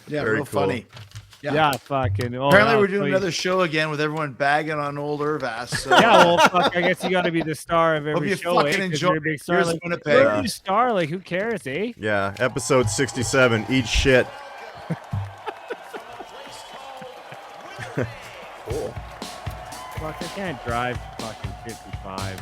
Yeah, Very real cool. funny. Yeah, fucking. Oh, Apparently, yeah, we're doing please. another show again with everyone bagging on old Irv-Ass. So. Yeah, well, fuck. I guess you got to be the star of Hope every you show. fucking 'Cause enjoy. You're a big star. Here's Like, Winnipeg. you're Yeah. a star. Like, who cares, eh? Yeah, episode 67. Eat shit. Cool. Fuck, I can't drive fucking 55.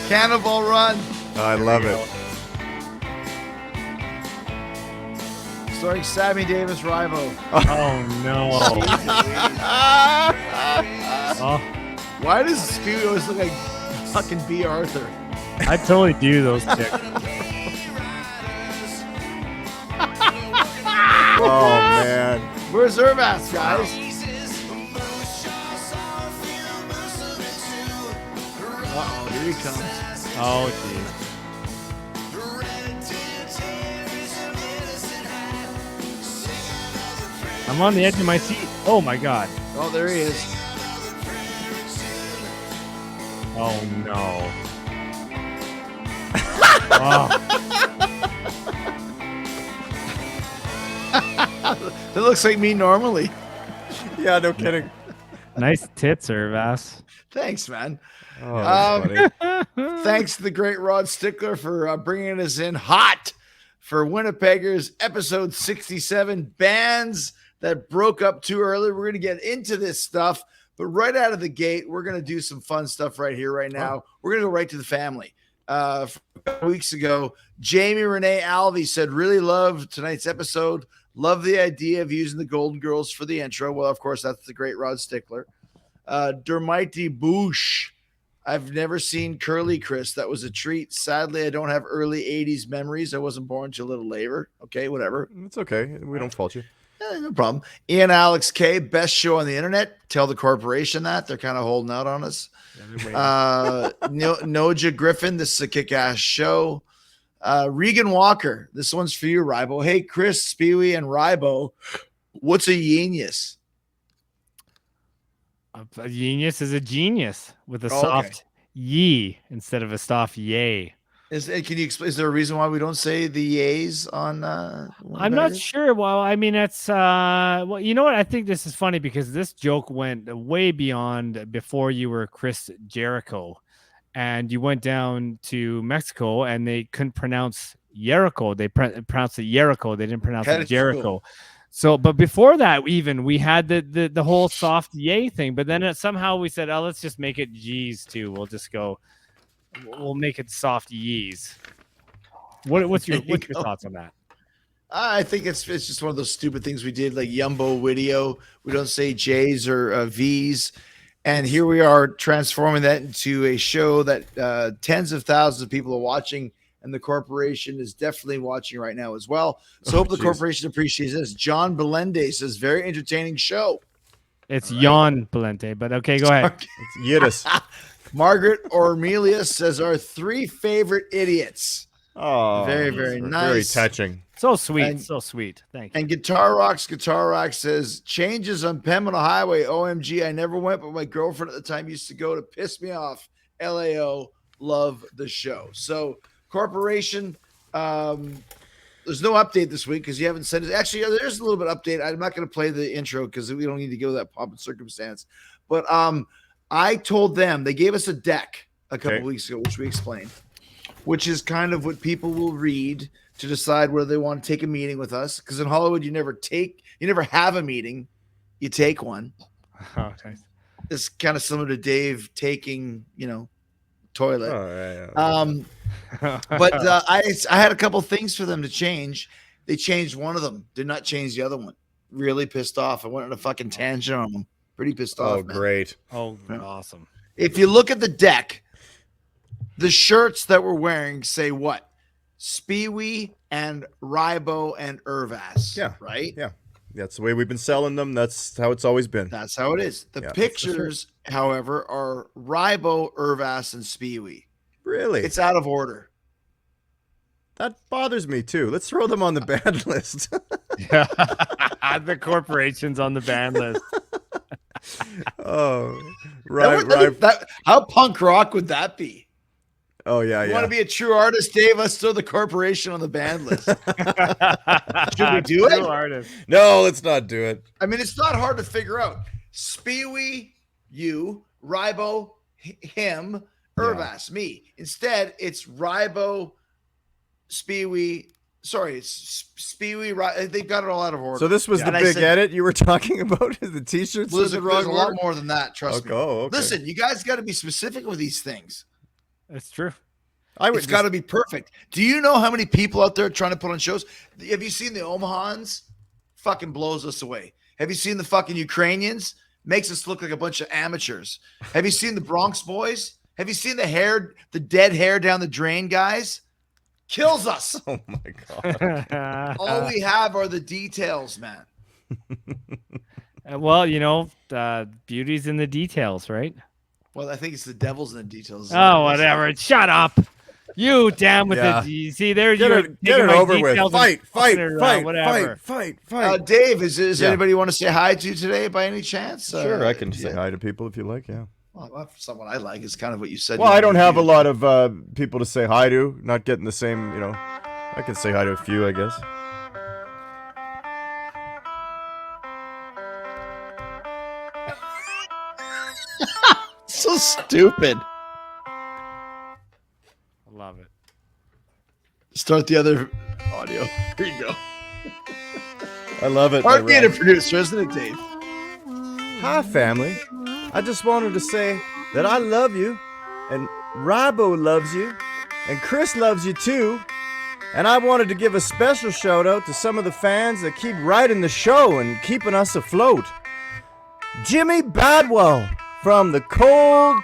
Cannonball Run. I love it. Starring Sammy Davis Rybo. Oh, no. Oh, Why does Spee Wee always look like fucking B. Arthur? I totally do those chicks. Oh, man. Where's Irv-Ass, guys? Uh-oh, here he comes. Oh, geez. I'm on the edge of my seat. Oh, my God. Oh, there he is. Oh, no. Oh, That looks like me normally. Yeah, no kidding. nice tits, Irv-Ass. Thanks, man. Oh, that's funny. Thanks to the great Rod Stickler for bringing us in hot for Winnipeggers episode 67, bands that broke up too early. We're going to get into this stuff, but right out of the gate, we're going to do some fun stuff right here, right now. We're going to go right to the family. A couple weeks ago, Jamie Renee Alvey said, really loved tonight's episode. Love the idea of using the Golden Girls for the intro. Well, of course, that's the great Rod Stickler. Dermite Boosh. I've never seen Curly Chris. That was a treat. Sadly, I don't have early 80s memories. I wasn't born until a little later. Okay, whatever. It's okay. We don't fault you. No problem. Ian Alex K, best show on the internet. Tell the corporation that. They're kind of holding out on us. Noja Griffin, this is a kick-ass show. Regan Walker, this one's for you, Rybo. Hey, Chris, Spee Wee, and Rybo, what's a genius? A genius is a genius with a Oh, soft ye instead of a soft yay. Can you explain? Is there a reason why we don't say the yays on? I'm not sure. Well, I mean, it's well, you know what? I think this is funny because this joke went way beyond before you were Chris Jericho, and you went down to Mexico and they couldn't pronounce Jericho. They pronounced it Jericho. They didn't pronounce it Jericho. So, but before that, even we had the whole soft yay thing. But then somehow we said, oh, let's just make it G's too. We'll make it soft yees. What's your thoughts on that? I think it's just one of those stupid things we did, like Yumbo video. We don't say J's or V's, and here we are transforming that into a show that tens of thousands of people are watching, and the corporation is definitely watching right now as well. So hope the corporation appreciates this. John Belende says, very entertaining show. It's Jan Belente, but okay, go ahead. It's Yiddish. Margaret Ormelia says, our three favorite idiots. Oh, very, very nice. Very touching. So sweet. So sweet. Thank you. And Guitar Rock says, changes on Pembina Highway. OMG, I never went, but my girlfriend at the time used to go to piss me off. LAO, love the show. So, corporation, there's no update this week because you haven't said it. Actually, there's a little bit of update. I'm not going to play the intro because we don't need to go to that pomp and circumstance. But I told them, they gave us a deck a couple weeks ago, which we explained, which is kind of what people will read to decide whether they want to take a meeting with us. Because in Hollywood, you never have a meeting, you take one. Oh, nice. It's kind of similar to Dave taking, toilet. Oh, yeah. But I had a couple things for them to change. They changed one of them, did not change the other one. really pissed off. I went on a fucking tangent on them. Pretty pissed off. Oh, man. great. Oh, Yeah. awesome. If you look at the deck, the shirts that we're wearing say what? Spee Wee and Rybo and Irv-Ass. Yeah. Right? Yeah. That's the way we've been selling them. That's how it's always been. That's how it is. The Yeah, that's pictures, however, are Rybo, Irv-Ass, and Spee Wee. Really? It's out of order. That bothers me too. Let's throw them on the banned list. Yeah. The corporation's on the ban list. Oh, right. How punk rock would that be? Oh, yeah, You want to be a true artist, Dave? Let's throw the corporation on the band list. Should we do it? Artist. No, let's not do it. I mean, it's not hard to figure out. Spee Wee, you, Rybo, him, Irv-Ass, me. Instead, it's Rybo, Spee Wee. Sorry, it's Spee Wee. They've got it all out of order. So this was the And I big said- edit you were talking about? The t-shirts Well, was there's the a wrong lot order? more than that. Trust me. Oh, okay. Listen, you guys got to be specific with these things. It's true. It's got to be perfect. Do you know how many people out there trying to put on shows? Have you seen the Omahans? Fucking blows us away. Have you seen the fucking Ukrainians? Makes us look like a bunch of amateurs. Have you seen the Bronx Boys? Have you seen the dead hair down the drain guys? Kills us. Oh my god. All we have are the details, man. Well, beauty's in the details, right? Well, I think it's the devil's in the details. Oh, whatever. Shut up. You damn with Yeah. the see there Get it over with. Fight. Whatever. Dave, is Yeah. anybody you want to say hi to today by any chance? Sure, I can say yeah. hi to people if you like, yeah. Well, for someone I like, it's kind of what you said. Well, I don't have a lot of people to say hi to. Not getting the same, I can say hi to a few, I guess. So stupid. I love it. Start the other audio. Here you go. I love it. Hard my being a rap. producer, isn't it, Dave? Hi, family. I just wanted to say that I love you, and Rybo loves you, and Chris loves you too. And I wanted to give a special shout out to some of the fans that keep writing the show and keeping us afloat. Jimmy Badwell from the cold,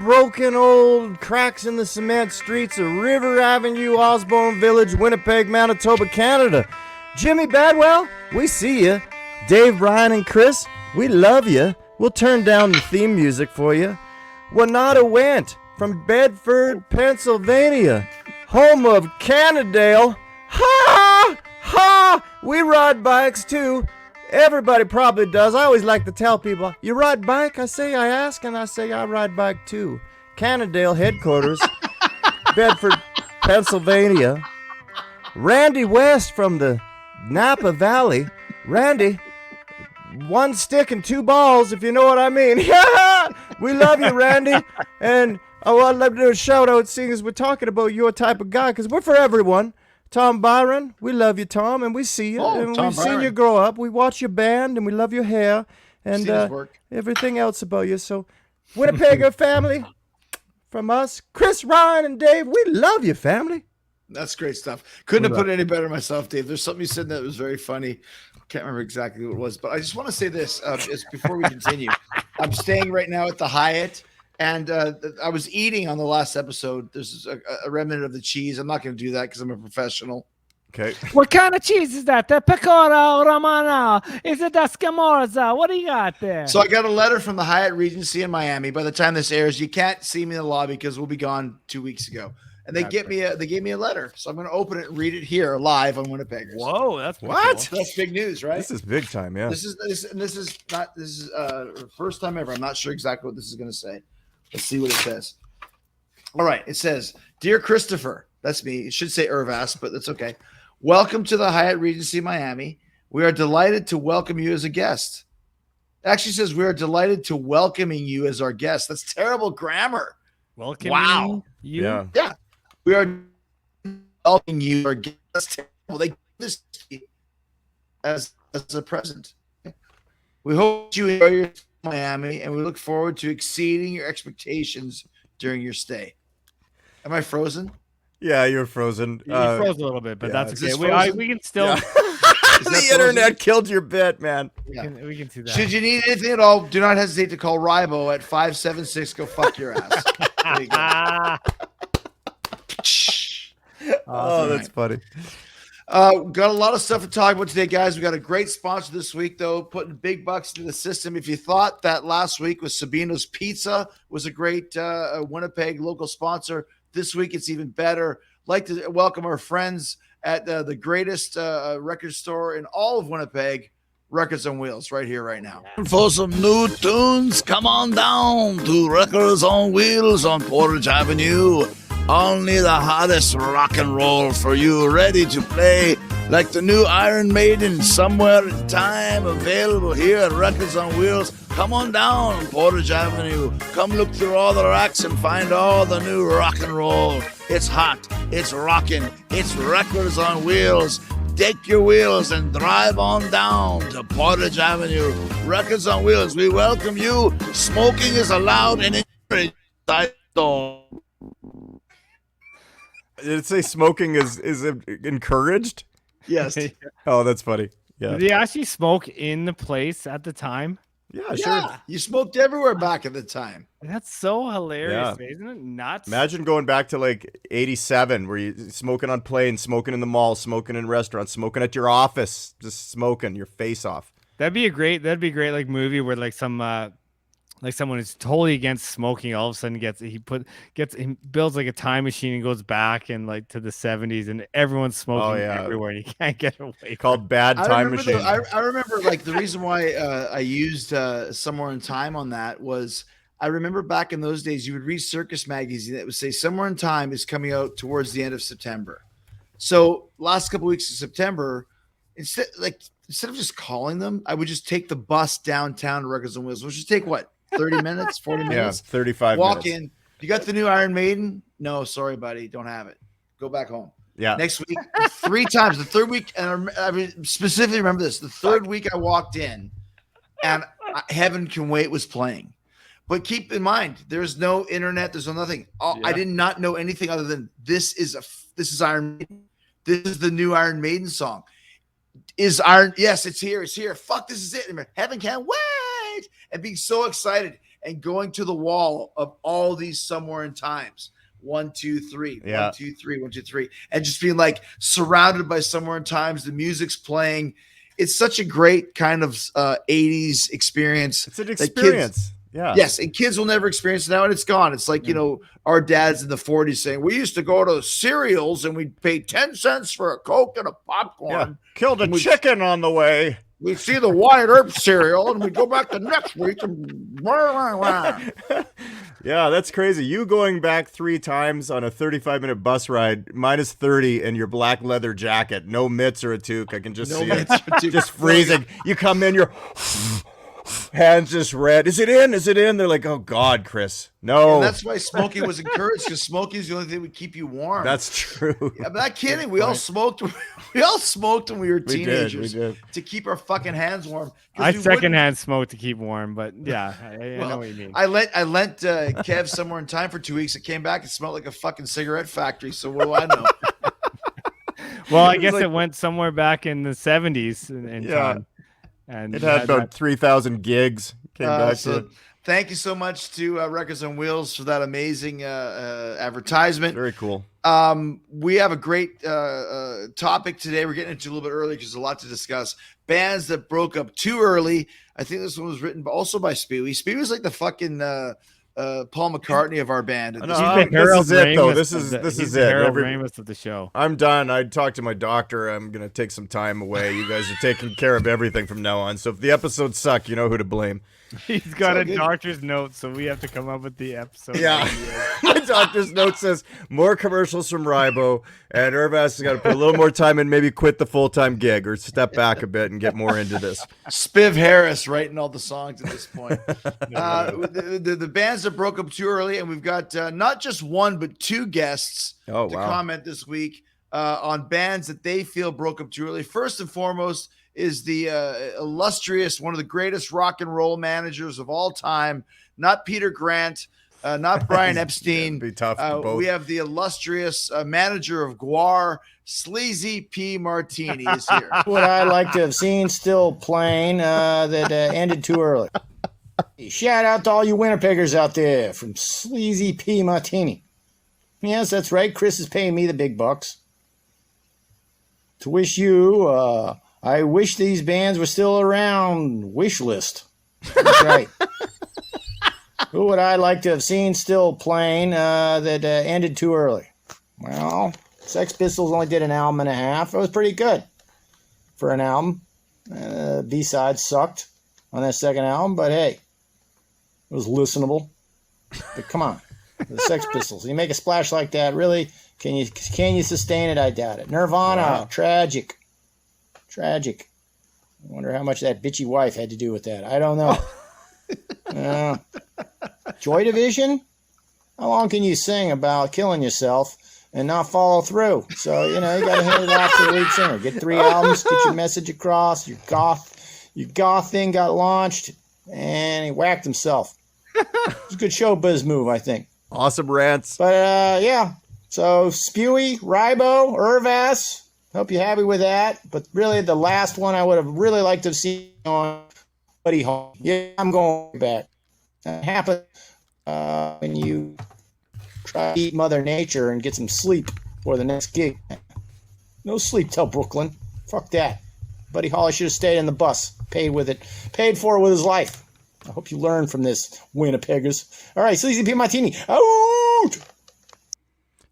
broken old cracks in the cement streets of River Avenue, Osborne Village, Winnipeg, Manitoba, Canada. Jimmy Badwell, we see you. Dave, Brian, and Chris, we love you. We'll turn down the theme music for you. Wanata Went from Bedford, Pennsylvania, home of Cannondale. Ha! Ha! We ride bikes too. Everybody probably does. I always like to tell people, you ride bike? I ask, and I say I ride bike too. Cannondale headquarters, Bedford, Pennsylvania. Randy West from the Napa Valley. Randy, one stick and two balls, if you know what I mean. Yeah, we love you, Randy. And I'd love to do a shout out, seeing as we're talking about your type of guy, because we're for everyone. Tom Byron, we love you, Tom, and we see you. Oh, and Tom we've seen Byron. you grow up. We watch your band, and we love your hair and Seen his work. everything else about you. So, Winnipegger family, from us, Chris, Ryan, and Dave, we love you, family. That's great stuff. Couldn't have put it any better myself, Dave. There's something you said that was very funny. Can't remember exactly what it was, but I just want to say this before we continue. I'm staying right now at the Hyatt, and I was eating on the last episode. There's a remnant of the cheese. I'm not going to do that because I'm a professional. Okay. What kind of cheese is that? The pecora romana? Is it the scamorza? What do you got there? So I got a letter from the Hyatt Regency in Miami. By the time this airs, you can't see me in the lobby because we'll be gone 2 weeks ago. And they gave me a letter, so I'm going to open it and read it here live on Winnipeggers. Whoa, that's pretty What? cool. That's big news, right? This is big time, yeah. This is first time ever. I'm not sure exactly what this is going to say. Let's see what it says. All right, it says, "Dear Christopher," that's me. It should say Irv-Ass, but that's okay. "Welcome to the Hyatt Regency Miami. We are delighted to welcome you as a guest." It actually says we are delighted to welcoming you as our guest. That's terrible grammar. Welcome. Wow. You. Yeah. Yeah, we are welcoming you as our guest. That's terrible. They give this to you as a present. We hope you enjoy your time in Miami, and we look forward to exceeding your expectations during your stay. Am I frozen? Yeah, you're frozen. You froze a little bit, but yeah, that's is okay. this frozen? We can still. Yeah. The internet killed your bit, man. Yeah. We can see that. Should you need anything at all, do not hesitate to call Rybo at 576. Go fuck your ass. There you go. Oh, that's funny. Got a lot of stuff to talk about today, guys. We got a great sponsor this week, though, putting big bucks into the system. If you thought that last week was Sabino's Pizza was a great Winnipeg local sponsor, this week it's even better. Like to welcome our friends at the greatest record store in all of Winnipeg, Records on Wheels, right here, right now. For some new tunes, come on down to Records on Wheels on Portage Avenue. Only the hottest rock and roll for you, ready to play, like the new Iron Maiden, Somewhere in Time, available here at Records on Wheels. Come on down Portage Avenue. Come look through all the racks and find all the new rock and roll. It's hot, it's rocking, it's Records on Wheels. Take your wheels and drive on down to Portage Avenue. Records on Wheels, we welcome you. Smoking is allowed and inside door. Did it say smoking is encouraged? Yes. Oh, that's funny. Yeah. Did they actually smoke in the place at the time? Yeah, sure. Yeah, you smoked everywhere back at the time. That's so hilarious, isn't it? Nuts. Imagine going back to like 87 where you smoking on planes, smoking in the mall, smoking in restaurants, smoking at your office, just smoking your face off. That'd be great like movie where like some like someone is totally against smoking all of a sudden he builds like a time machine and goes back and like to the 70s and everyone's smoking everywhere and you can't get away. Called Bad Time Machine. I remember like the reason why I used Somewhere in Time on that was I remember back in those days you would read Circus magazine that would say Somewhere in Time is coming out towards the end of September. So last couple weeks of September, instead of just calling them, I would just take the bus downtown to Records on Wheels, which would take what? 30 minutes, 40 minutes. Yeah, 35 Walk minutes. in. You got the new Iron Maiden? No, sorry, buddy. Don't have it. Go back home. Yeah. Next week, 3 times. The third week, and I specifically remember this. The third week I walked in, and Heaven Can Wait was playing. But keep in mind, there's no internet. There's no nothing. I did not know anything other than this is Iron Maiden. This is the new Iron Maiden song. Is Iron? Yes, it's here. It's here. Fuck, this is it. Heaven Can't Wait. And being so excited and going to the wall of all these Somewhere in Times. 1, 2, 3, 1, 2, 3, 1, 2, 3, and just being like surrounded by Somewhere in Times. The music's playing. It's such a great kind of 80s experience. It's an experience. Yes, and kids will never experience it now, and it's gone. It's like, our dads in the 40s saying, we used to go to cereals and we'd pay 10 cents for a Coke and a popcorn. Yeah. Killed a chicken on the way. We see the Wyatt Earp cereal, and we go back the next week. And yeah, that's crazy. You going back 3 times on a 35-minute bus ride, minus 30 in your black leather jacket, no mitts or a toque. I can just see it. Just freezing. You come in, your hands just red. Is it in? Is it in? They're like, oh, God, Chris. No. And that's why smoking was encouraged, because smoking is the only thing that would keep you warm. That's true. I'm not kidding. We all smoked. We all smoked when we were teenagers we did. to keep our fucking hands warm. I secondhand smoke to keep warm, but yeah, I know what you mean. I lent Kev Somewhere in Time for 2 weeks. It came back. It smelled like a fucking cigarette factory. So what do I know? Well, I guess it went somewhere back in the 70s in time. And it had about 3,000 gigs. Came back to it. Thank you so much to Records on Wheels for that amazing advertisement. Very cool. We have a great topic today. We're getting into a little bit early because there's a lot to discuss. Bands that broke up too early. I think this one was written also by Spee Wee. Spee Wee's like the fucking Paul McCartney of our band. This is it, though. This is it. Harold Ramis of the show. I'm done. I talked to my doctor. I'm gonna take some time away. You guys are taking care of everything from now on. So if the episodes suck, you know who to blame. He's got a doctor's note, so we have to come up with the episode. Yeah. My doctor's note says more commercials from Rybo, and Irv-Ass has got to put a little more time in, maybe quit the full-time gig or step back a bit and get more into this. Spiv Harris writing all the songs at this point. The bands that broke up too early, and we've got not just one, but 2 guests to comment this week on bands that they feel broke up too early. First and foremost is the illustrious, one of the greatest rock and roll managers of all time, not Peter Grant, not Brian Epstein. Be tough for both. We have the illustrious manager of GWAR, Sleazy P Martini is here. What I like to have seen still playing that ended too early. Shout out to all you Winnipeggers out there from Sleazy P Martini. Yes, that's right. Chris is paying me the big bucks. To wish you, I wish these bands were still around. Wish list. That's right. Who would I like to have seen still playing that ended too early? Well, Sex Pistols only did an album and a half. It was pretty good for an album. B-sides sucked on that second album, but hey, it was listenable. But come on, the Sex Pistols. You make a splash like that, really? Can you sustain it? I doubt it. Nirvana, wow. Tragic. I wonder how much that bitchy wife had to do with that. I don't know. Joy Division? How long can you sing about killing yourself and not follow through? So, you got to hand it off to the lead singer. Get 3 albums, get your message across. Your goth thing got launched, and he whacked himself. It's a good showbiz move, I think. Awesome rants. But, yeah. So, Spee Wee, Rybo, Irv-Ass. Hope you're happy with that. But really, the last one I would have really liked to have seen on Buddy Hall. Yeah, I'm going back. That happened when you try to eat Mother Nature and get some sleep for the next gig. No sleep till Brooklyn. Fuck that. Buddy Holly should have stayed in the bus. Paid for it with his life. I hope you learn from this, Winnipeggers. All right, Sleazy P Martini. Out!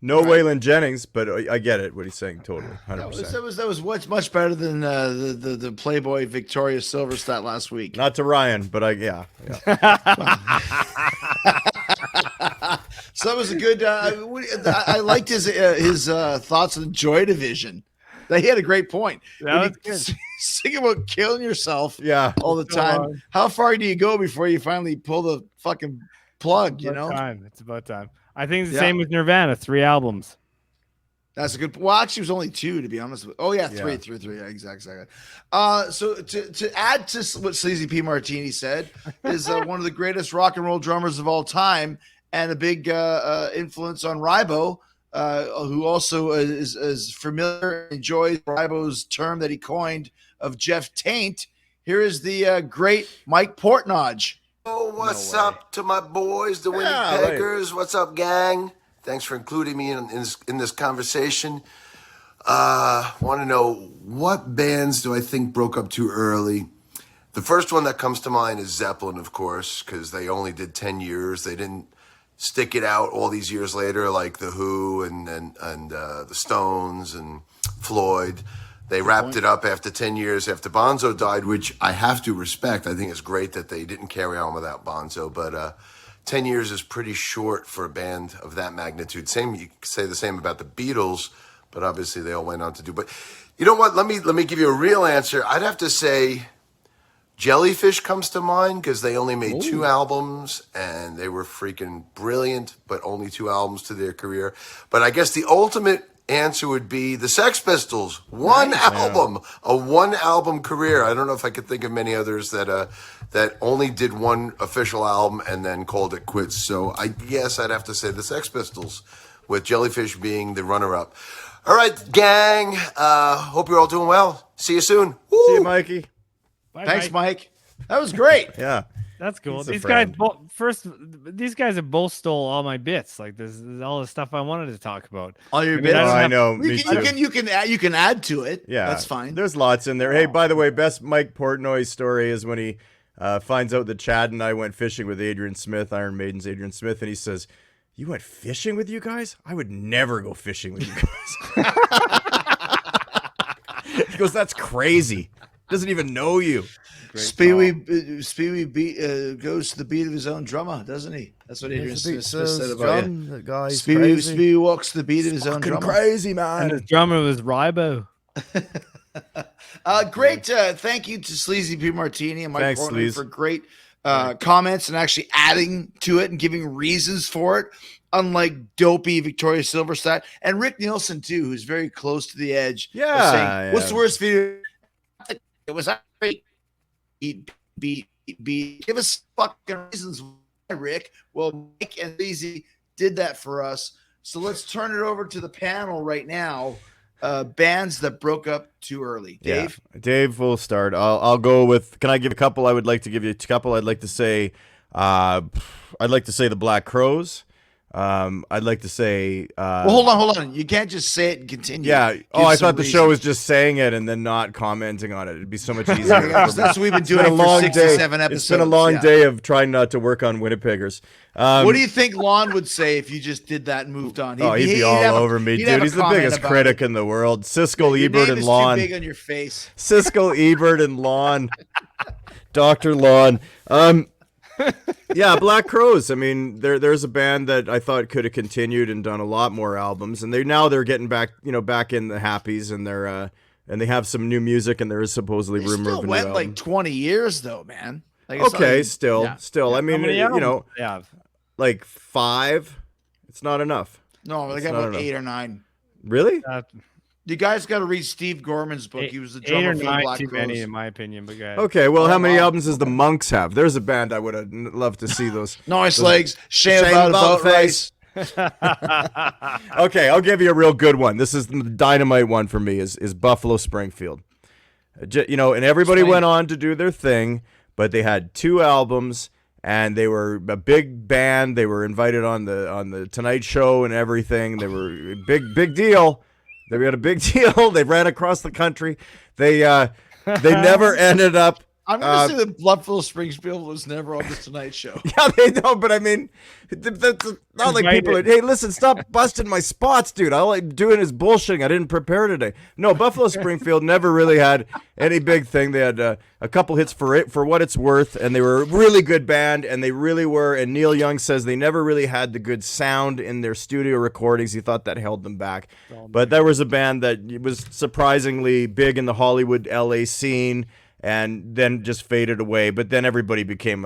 No Waylon Jennings, but I get it. What he's saying, totally, 100%. That was much better than the Playboy Victoria Silverstein last week. Not to Ryan, but yeah. So that was a good. I liked his thoughts on Joy Division. He had a great point. Thinking about killing yourself, all the time. How far do you go before you finally pull the fucking plug? It's about time. I think it's the same with Nirvana. 3 albums. That's a good. Well, actually, it was only 2 to be honest. Oh yeah, three. Yeah, exactly. So to add to what Sleazy P Martini said, is one of the greatest rock and roll drummers of all time, and a big influence on Rybo, who also is familiar, enjoys Rybo's term that he coined of Jeff Taint. Here is the great Mike Portnoy. Oh, what's up to my boys, the Winnipeggers? What's up, gang? Thanks for including me in this conversation. Want to know, what bands do I think broke up too early? The first one that comes to mind is Zeppelin, of course, because they only did 10 years. They didn't stick it out all these years later, like The Who and the Stones and Floyd. They wrapped it up after 10 years after Bonzo died, which I have to respect. I think it's great that they didn't carry on without Bonzo, but 10 years is pretty short for a band of that magnitude. You could say the same about the Beatles, but obviously they all went on to do. But you know what? Let me give you a real answer. I'd have to say Jellyfish comes to mind, because they only made 2 albums and they were freaking brilliant, but only 2 albums to their career. But I guess the ultimate answer would be the Sex Pistols. One album, a 1-album career. I don't know if I could think of many others that only did 1 official album and then called it quits. So I guess I'd have to say the Sex Pistols, with Jellyfish being the runner-up. All right, gang. Hope you're all doing well. See you soon. Woo! See you, Mikey. Bye, Thanks, Mike. That was great. Yeah. That's cool. He's a These friend. guys have both stole all my bits. Like, this is all the stuff I wanted to talk about. All your bits. I know. You can add to it. Yeah, that's fine. There's lots in there. Hey, by the way, best Mike Portnoy story is when he finds out that Chad and I went fishing with Adrian Smith, Iron Maiden's Adrian Smith, and he says, "You went fishing with you guys? I would never go fishing with you guys." He goes, "That's crazy. Doesn't even know you." Spee Wee goes to the beat of his own drummer, doesn't he? That's what Adrian Smith said about you. The guy's Spee Wee walks to the beat of his own drummer. Crazy, man. And his drummer was Rybo. Great. Thank you to Sleazy P Martini and Mike Portnoy for great comments and actually adding to it and giving reasons for it. Unlike dopey Victoria Silverstein and Rick Nielsen too, who's very close to the edge. Yeah. Saying, what's the worst video? It was great. Give us fucking reasons why, Rick. Well, Mike and Sleazy did that for us. So let's turn it over to the panel right now. bands that broke up too early. Dave? Yeah. Dave will start. I'll go with, can I give a couple? I would like to give you a couple. I'd like to say the Black Crowes. I'd like to say Well, hold on. You can't just say it and continue. Yeah. Give I some thought the show reasons. was just saying it and then not commenting on it. It'd be so much easier. That's what we've been It's been doing a for long 67 day. episodes. It's been a long day of trying not to work on Winnipeggers. What do you think Lon would say if you just did that and moved on? He'd be all over me, dude. He's the biggest critic in the world. Siskel, Ebert, and Lon. Too big on your face. Siskel, Ebert, and Lon. Dr. Lon. Yeah, Black Crowes. I mean, there's a band that I thought could have continued and done a lot more albums, and they're getting back in the happies, and and they have some new music, and there is supposedly rumor of a new went album. like 20 years though, man. Like, Okay, still. Yeah. I mean, How many albums do they know, have? like 5. It's not enough. No, they got not about enough. 8 or 9. Really? You guys got to read Steve Gorman's book. He was the 8 drummer or for the 9 Black too many, Crowes. in my opinion. But go ahead. Okay, well, Oh, how many wow. albums does the Monks have? There's a band I would have loved to see those. Nice legs. Shame Shame about face. face. Okay, I'll give you a real good one. This is the dynamite one for me is Buffalo Springfield. And everybody went on to do their thing, but they had 2 albums and they were a big band. They were invited on the Tonight Show and everything. They were a big deal. They had a big deal. They ran across the country. They never ended up. I'm going to say that Buffalo Springfield was never on the Tonight Show. Yeah, they know, but I mean, that's not like people are, hey, listen, stop busting my spots, dude. All I'm doing is bullshitting. I didn't prepare today. No, Buffalo Springfield never really had any big thing. They had a couple hits for what it's worth, and they were a really good band, and they really were. And Neil Young says they never really had the good sound in their studio recordings. He thought that held them back. But there was a band that was surprisingly big in the Hollywood, LA scene, and then just faded away. But then everybody became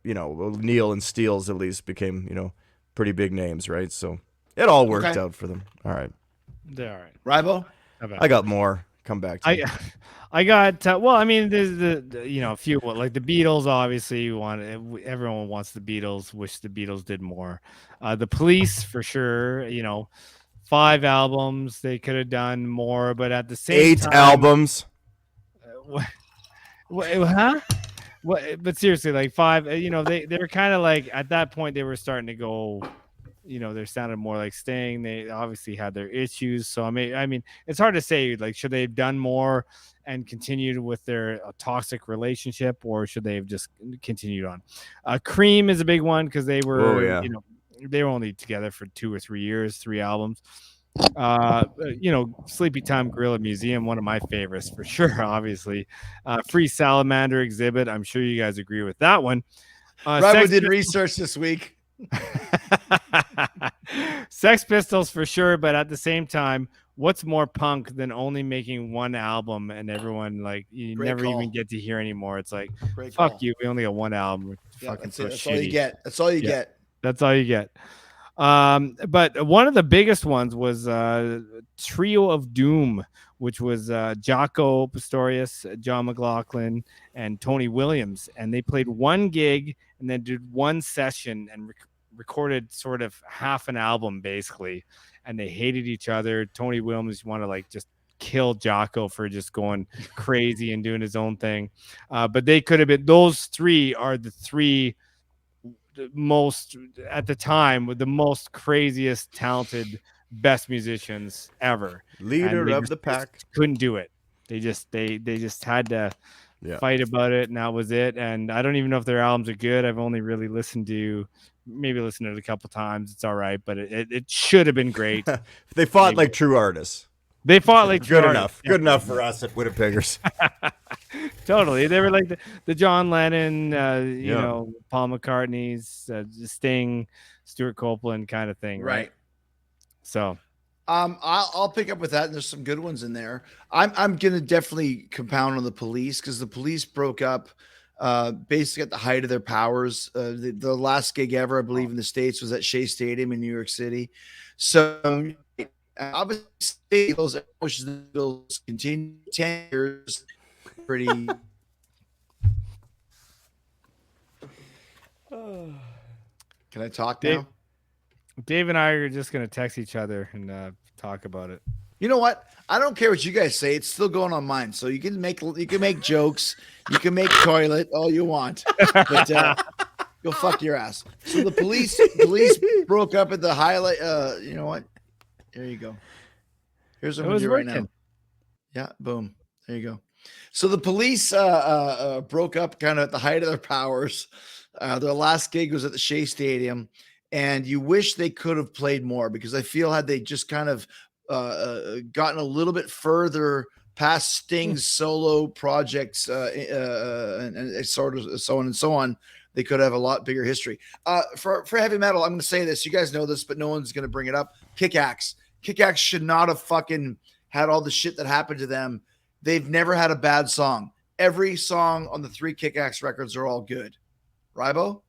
Neil and Steele's at least became, pretty big names, right? So it all worked out for them. All right. They're all right. Rybo? I got more. Come back to you. I got there's a few like the Beatles. Obviously, everyone wants the Beatles. Wish the Beatles did more. The Police for sure. 5 albums. They could have done more, but at the same 8 time, albums. Huh? But seriously, like 5. They were kind of like at that point they were starting to go. They sounded more like Sting. They obviously had their issues. So I mean, it's hard to say. Like, should they have done more and continued with their toxic relationship, or should they have just continued on? Cream is a big one because they were, they were only together for 2 or 3 years, 3 albums. Sleepy Time Gorilla Museum, one of my favorites for sure. Obviously, Free Salamander Exhibit. I'm sure you guys agree with that one. Rybo did research this week. Sex Pistols for sure, but at the same time, what's more punk than only making 1 album and everyone you Great never call. even get to hear anymore? It's like, Great fuck call. you, we only got 1 album. Yeah, Fucking that's so it. That's shitty. all you get. That's all you get. That's all you get. But one of the biggest ones was Trio of Doom, which was Jaco Pastorius, John McLaughlin, and Tony Williams. And they played 1 gig and then did 1 session and recorded sort of half an album, basically. And they hated each other. Tony Williams wanted to just kill Jaco for just going crazy and doing his own thing. But they could have been, those 3 are the 3 most at the time with the most craziest talented best musicians ever, Leader of the pack. couldn't do it. They just had to fight about it, and that was it. And I don't even know if their albums are good. I've only really listened to it a couple times. It's all right, but it should have been great. They fought like true artists. They fought like good true enough. artists. Good enough for us at Winnipeggers. Totally. They were like the John Lennon, Paul McCartney's, Sting, Stuart Copeland kind of thing, right? So, I'll pick up with that, and there's some good ones in there. I'm gonna definitely compound on the Police because the Police broke up basically at the height of their powers. The last gig ever, I believe, in the States was at Shea Stadium in New York City. So obviously, those wishes the Bills continue 10 years. Pretty. Can I talk now? Dave and I are just gonna text each other and talk about it. You know what? I don't care what you guys say. It's still going on mine. So you can make jokes. You can make toilet all you want. But go fuck your ass. So the police broke up at the highlight. You know what? There you go. Here's what I'm gonna do right now. Yeah, boom. There you go. So the police broke up kind of at the height of their powers. Their last gig was at the Shea Stadium, and you wish they could have played more, because I feel had they just kind of gotten a little bit further past Sting's solo projects and sort of so on and so on, they could have a lot bigger history. For heavy metal, I'm going to say this. You guys know this, but no one's going to bring it up. Kick-Axe should not have fucking had all the shit that happened to them. They've never had a bad song. Every song on the 3 Kick-Axe records are all good. Rybo?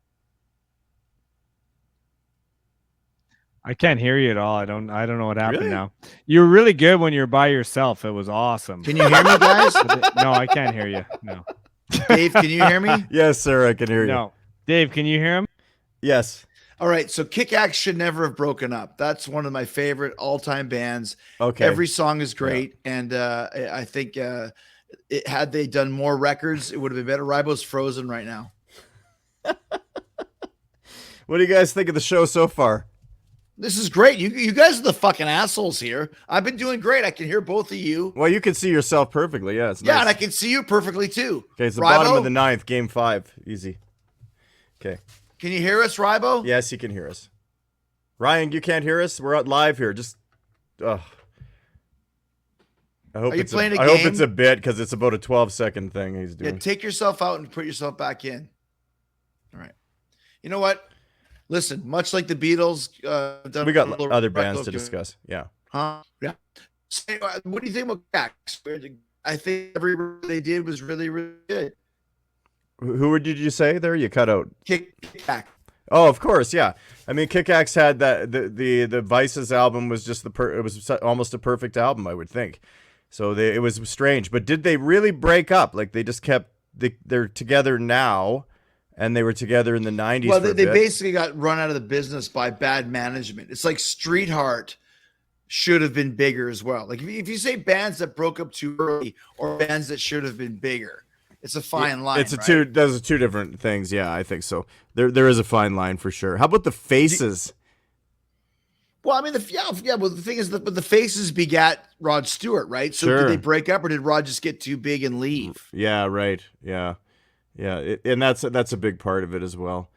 I can't hear you at all. I don't know what happened now. You were really good when you were by yourself. It was awesome. Can you hear me, guys? No, I can't hear you. No. Dave, can you hear me? Yes, sir. I can hear you. No. Dave, can you hear him? Yes. All right. So Kick-Axe should never have broken up. That's one of my favorite all-time bands. Okay. Every song is great. Yeah. And I think had they done more records, it would have been better. Rybo's frozen right now. What do you guys think of the show so far? This is great. You guys are the fucking assholes here. I've been doing great. I can hear both of you. Well, you can see yourself perfectly. Yeah, it's nice. And I can see you perfectly too. Okay, it's the Rybo? bottom of the 9th, game 5. Easy. Okay. Can you hear us, Rybo? Yes, you can hear us. Ryan, you can't hear us? We're out live here. Just, I hope it's a bit, because it's about a 12-second thing he's doing. Yeah, take yourself out and put yourself back in. All right. You know what? Listen, much like the Beatles, we got other bands to discuss. Yeah. Huh? Yeah. So, what do you think about Kick-Axe? I think every record they did was really, really good. Who did you say there? You cut out. Kick-Axe. Oh, of course, yeah. I mean, Kick-Axe had that. The Vices album was just it was almost a perfect album, I would think. So it was strange. But did they really break up? Like they just kept they're together now. And they were together in the 90s. Well, they basically got run out of the business by bad management. It's like Street Heart should have been bigger as well. Like if you say bands that broke up too early or bands that should have been bigger, it's a fine line. Those are two different things. Yeah, I think so. There is a fine line for sure. How about the Faces? Well, I mean, Well, the thing is that the Faces begat Rod Stewart, right? So did they break up, or did Rod just get too big and leave? Yeah, right. Yeah. Yeah, and that's a big part of it as well.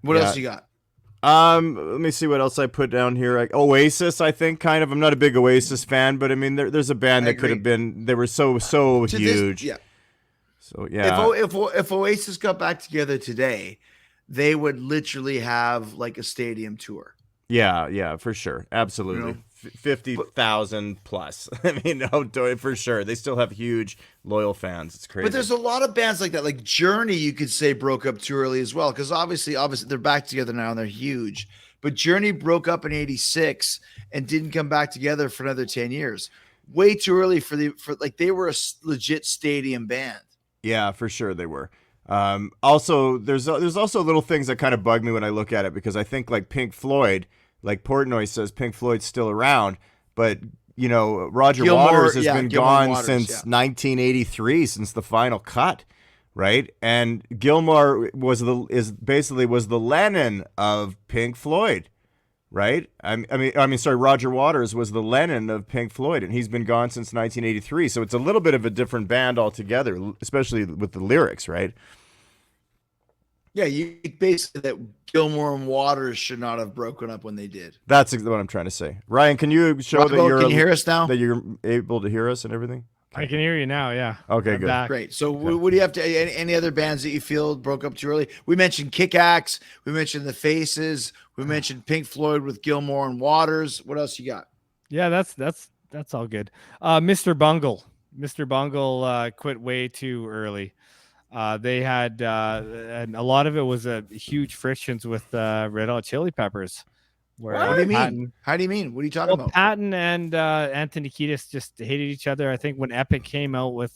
What else you got? Let me see what else I put down here. Oasis, I think, kind of. I'm not a big Oasis fan, but I mean, there's a band that could have been. They were so huge. Yeah. So yeah. If Oasis got back together today, they would literally have like a stadium tour. Yeah, for sure, absolutely. You know? 50,000 plus. I mean, for sure. They still have huge, loyal fans. It's crazy. But there's a lot of bands like that. Like Journey, you could say broke up too early as well, because obviously they're back together now and they're huge. But Journey broke up in '86 and didn't come back together for another 10 years. Way too early for they were a legit stadium band. Yeah, for sure they were. Also, there's also little things that kind of bug me when I look at it, because I think like Pink Floyd. Like Portnoy says, Pink Floyd's still around, but Roger Waters has been gone since 1983, since the final cut, right? And Gilmour was the Lennon of Pink Floyd, right? Roger Waters was the Lennon of Pink Floyd, and he's been gone since 1983. So it's a little bit of a different band altogether, especially with the lyrics, right? Yeah, you basically that Gilmour and Waters should not have broken up when they did. That's what I'm trying to say. Ryan, can you show that you're? Can you hear us now? That you're able to hear us and everything? I can hear you now. Yeah. Okay, good. Back. Great. So, what do you have to? Any other bands that you feel broke up too early? We mentioned Kick-Axe. We mentioned the Faces. We mentioned Pink Floyd with Gilmour and Waters. What else you got? Yeah, that's all good. Mr. Bungle quit way too early. They had and a lot of it was huge frictions with Red Hot Chili Peppers. What do you mean? How do you mean? What are you talking about? Patton and Anthony Kiedis just hated each other. I think when Epic came out with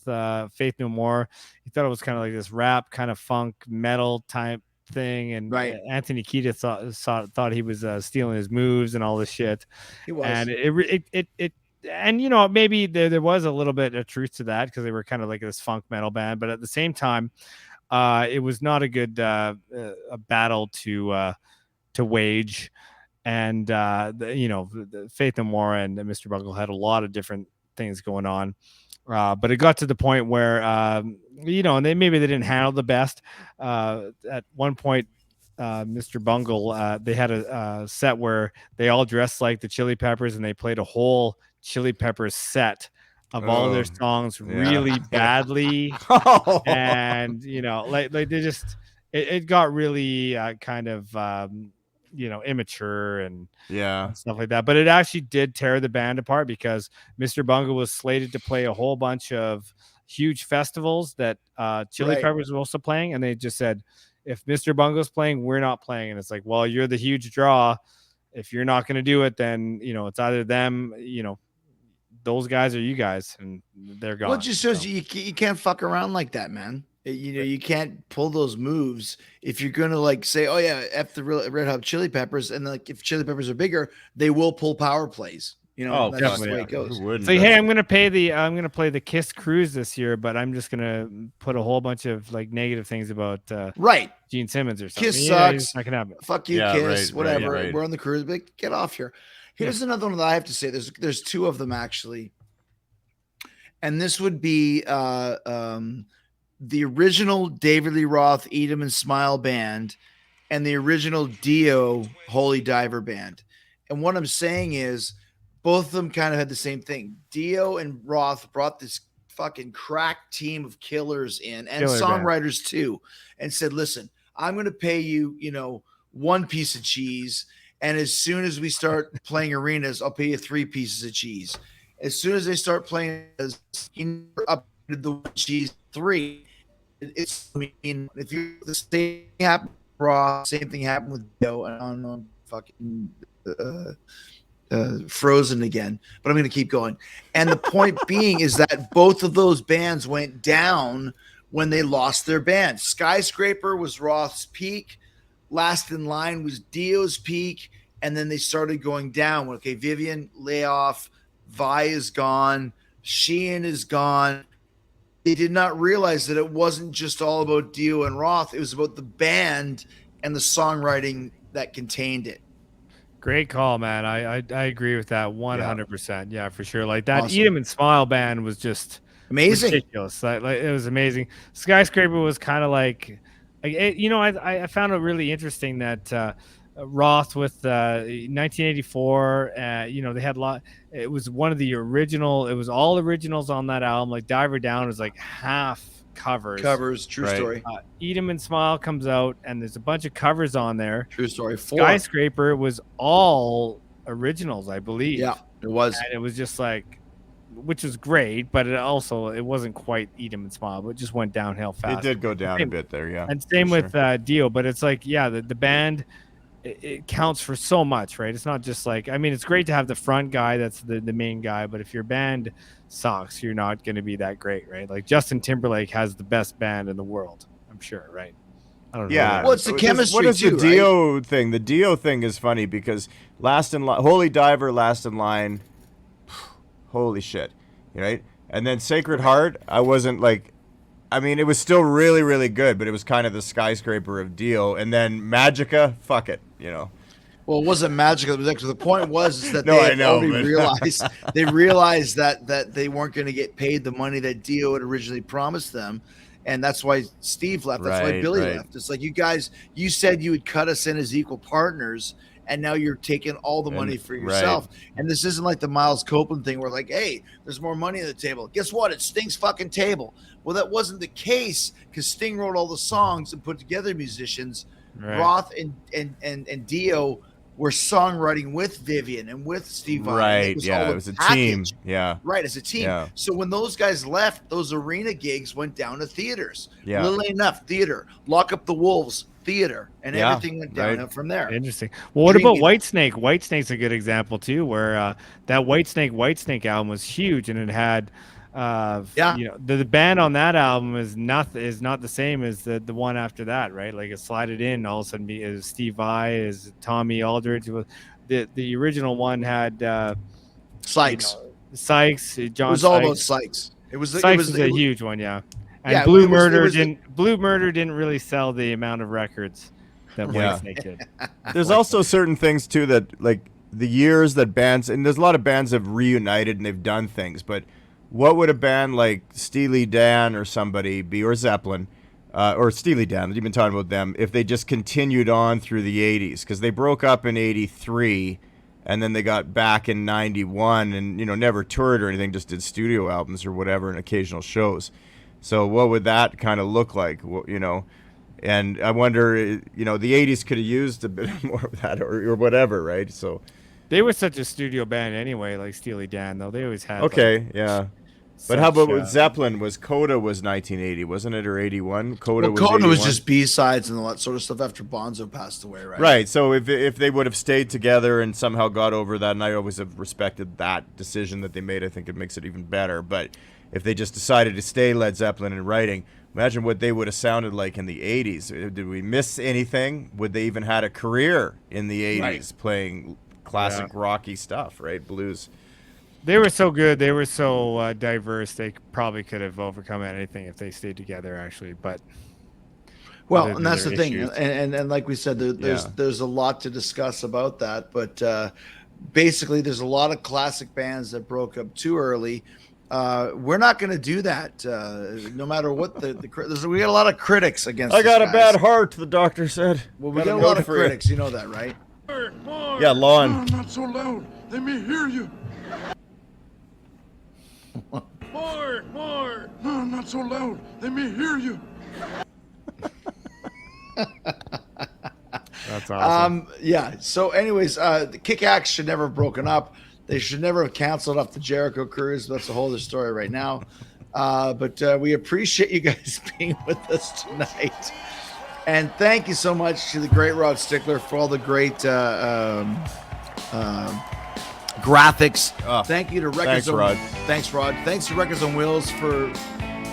Faith No More, he thought it was kind of like this rap, kind of funk metal type thing, and Anthony Kiedis thought he was stealing his moves and all this shit. He was, and it and you know, maybe there was a little bit of truth to that because they were kind of like this funk metal band, but at the same time, it was not a good a battle to wage. And you know, the Faith No More and Mr. Bungle had a lot of different things going on, but it got to the point where you know, and they didn't handle the best. At one point, Mr. Bungle, they had a set where they all dressed like the Chili Peppers and they played a whole Chili Peppers set of all their songs really badly. And you know, like they just it got really kind of you know, immature and stuff like that. But it actually did tear the band apart because Mr. Bungle was slated to play a whole bunch of huge festivals that Chili Peppers were also playing, and they just said, if Mr. Bungle's playing, we're not playing. And it's like, well, you're the huge draw. If you're not going to do it, then you know, it's either them, you know, those guys or you guys, and they're gone. Well, it just shows you can't fuck around like that, man. You know, you can't pull those moves if you're gonna like say, "Oh yeah, F the Red Hot Chili Peppers," and like if Chili Peppers are bigger, they will pull power plays. You know, that's just the way it goes. So hey, I'm gonna play the Kiss Cruise this year, but I'm just gonna put a whole bunch of like negative things about Gene Simmons or something. Kiss sucks. Not gonna happen. Fuck you, Kiss. Whatever. We're on the cruise, but get off here. Here's another one that I have to say. There's two of them actually, and this would be the original David Lee Roth Eat 'Em and Smile band and the original Dio Holy Diver band. And what I'm saying is both of them kind of had the same thing. Dio and Roth brought this fucking crack team of killers in and songwriters too, and said, listen, I'm going to pay you, you know, one piece of cheese. And as soon as we start playing arenas, I'll pay you 3 pieces of cheese. As soon as they start playing, up the cheese 3. It's, I mean, if you the same happened with Raw, same thing happened with Dio, and I don't know, fucking Frozen again, but I'm going to keep going. And the point being is that both of those bands went down when they lost their band. Skyscraper was Roth's peak, Last in Line was Dio's peak, and then they started going down. Okay, Vivian, layoff, Vi is gone, Sheehan is gone. They did not realize that it wasn't just all about Dio and Roth. It was about the band and the songwriting that contained it. Great call, man. I agree with that 100%. Yeah, for sure. Like that Eat 'Em and Smile band was just amazing, ridiculous. Like it was amazing. Skyscraper was kind of like you know, I found it really interesting that Roth with 1984, you know, they had a lot. It was one of the original. It was all originals on that album. Like Diver Down was like half covers. True story. Eat 'Em and Smile comes out, and there's a bunch of covers on there. True story. 4. Skyscraper was all originals, I believe. Yeah, it was. And it was just like, which was great, but it wasn't quite Eat 'Em and Smile, but it just went downhill fast. It did go down a bit there, yeah. And same with Dio, but it's like, yeah, the band. It counts for so much, right? It's not just like, I mean, it's great to have the front guy that's the main guy, but if your band sucks, you're not going to be that great, right? Like Justin Timberlake has the best band in the world, I'm sure, right? I don't know. Yeah. Well, it's the chemistry. What is too, the Dio thing? The Dio thing is funny because Last in Line, Holy Diver, Last in Line, holy shit, right? And then Sacred Heart, I wasn't like, I mean, it was still really, really good, but it was kind of the Skyscraper of Dio. And then Magica, fuck it, you know. Well, it wasn't magical. It was actually, the point was that No, they I know, already but- realized that they weren't going to get paid the money that Dio had originally promised them, and that's why Steve left. That's why Right, Billy right. left. It's like, you guys, you said you would cut us in as equal partners, and now you're taking all the money for yourself. And this isn't like the Miles Copeland thing where like, hey, there's more money on the table. Guess what? It's Sting's fucking table. Well, that wasn't the case because Sting wrote all the songs and put together musicians. Right. Roth and Dio were songwriting with Vivian and with Steve Vai. Right, all yeah, a it was a team. package. Yeah. Right, as a team. Yeah. So when those guys left, those arena gigs went down to theaters. Yeah. Little Ain't Enough, theater. Lock Up the Wolves, theater. And Yeah, everything went down from there. Interesting. Well, what about Dreamy. Whitesnake? Whitesnake's a good example too, where that Whitesnake album was huge, and it had, you know, the band on that album is not the same as the one after that, right? Like it slided in all of a sudden is Steve Vai, is Tommy Aldridge. The original one had Sykes. Sykes, It John was all about Sykes. Sykes. It was Sykes was a huge one, yeah. And Yeah, Blue it was- it Murder was- didn't really sell the amount of records that Yeah. Whitesnake did. There's also certain things too that like the years that bands, and there's a lot of bands have reunited and they've done things, but what would a band like Steely Dan or somebody be, or Zeppelin, or Steely Dan, you've been talking about them, if they just continued on through the 80s? Because they broke up in 83 and then they got back in 91 and, you know, never toured or anything, just did studio albums or whatever and occasional shows. So what would that kind of look like, you know? And I wonder, you know, the 80s could have used a bit more of that or whatever, right? So They were such a studio band anyway, like Steely Dan, though. They always had. okay, like, yeah. But how about such, with Zeppelin? Coda was 1980, wasn't it, or 81? Coda was Coda was 81? just B-sides and all that sort of stuff after Bonzo passed away, right? Right. So if they would have stayed together and somehow got over that, and I always have respected that decision that they made, I think it makes it even better. But if they just decided to stay Led Zeppelin in writing, imagine what they would have sounded like in the 80s. Did we miss anything? Would they even had a career in the 80s Right. playing classic rocky stuff, right? Blues. They were so good. They were so diverse. They probably could have overcome anything if they stayed together, actually. But Well, other and than that's the their thing, issues. and like we said, there's Yeah. there's a lot to discuss about that. But basically, there's a lot of classic bands that broke up too early. We're not going to do that, no matter what we got a lot of critics against. I got us, a bad guys. heart, the doctor said. Well, we Got got a a lot note of for you. critics. You know that, right? Yeah, Lon. Not so loud. They may hear you. More. No, not so loud. They may hear you. That's awesome. Yeah. So, anyways, the Kick Axe should never have broken up. They should never have canceled off the Jericho cruise. That's a whole other story right now. But we appreciate you guys being with us tonight. And thank you so much to the great Rod Stickler for all the great graphics. Oh, Thank you to Records thanks, on Rod. Thanks, Rod. Thanks to Records on Wheels for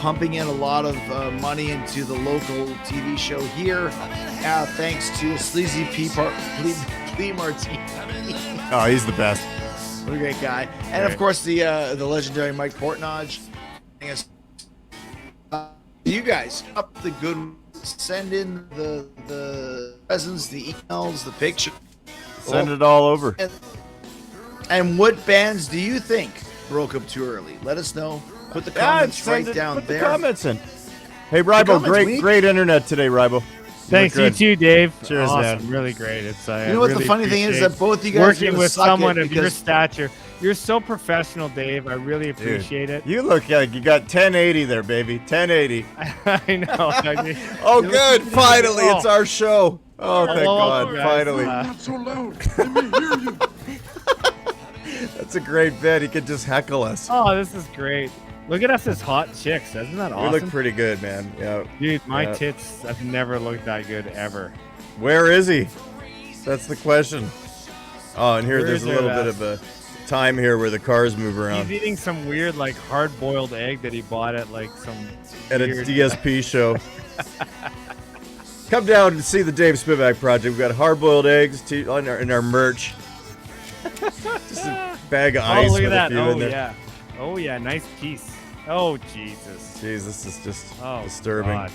pumping in a lot of money into the local TV show here. Thanks to Sleazy P. Martini. Oh, he's the best. What a great guy. And of course the legendary Mike Portnoy. You guys up the good, send in the presents, the emails, the picture. Send it all over. And what bands do you think broke up too early? Let us know. Put the comments right down put there. the comments in. Hey, Rybo, comments, great internet today, Rybo. Thanks, you look good. too, Dave. Cheers, awesome. man. Really great. It's You know what the really funny thing is appreciate that both you guys are working gonna with suck someone it of your because- stature. You're so professional, Dave. I really Dude, appreciate it. You look like you got 1080 there, baby. 1080. I know. I mean, Oh, you look good. pretty Finally, good. it's our show. Oh, thank Hello, God. guys. Finally. Not so loud. They may hear you. That's a great bit. He could just heckle us. Oh, this is great. Look at us as hot chicks. Isn't that We awesome? look pretty good, man. Yeah. Dude, my Yeah. tits have never looked that good ever. Where is he? That's the question. Oh, and here Where there's is a little it bit of a time here where the cars move around. He's eating some weird, like, hard-boiled egg that he bought at, like, some At a weird- DSP show. Come down and see the Dave Spivak project. We've got hard-boiled eggs in our merch. Just a bag of Oh, ice look with at a that. few Oh, in there. yeah. Oh, yeah. Nice piece. Oh, Jesus. Jeez, this is just Oh, disturbing. God.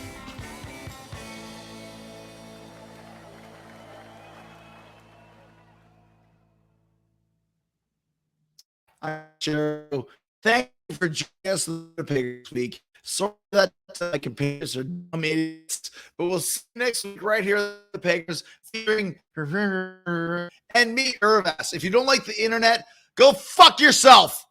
Jericho. Thank you for joining us this week. Sorry that my computers are dumb idiots, but we'll see you next week right here at the Peggers featuring and me, Irv-Ass. If you don't like the internet, go fuck yourself.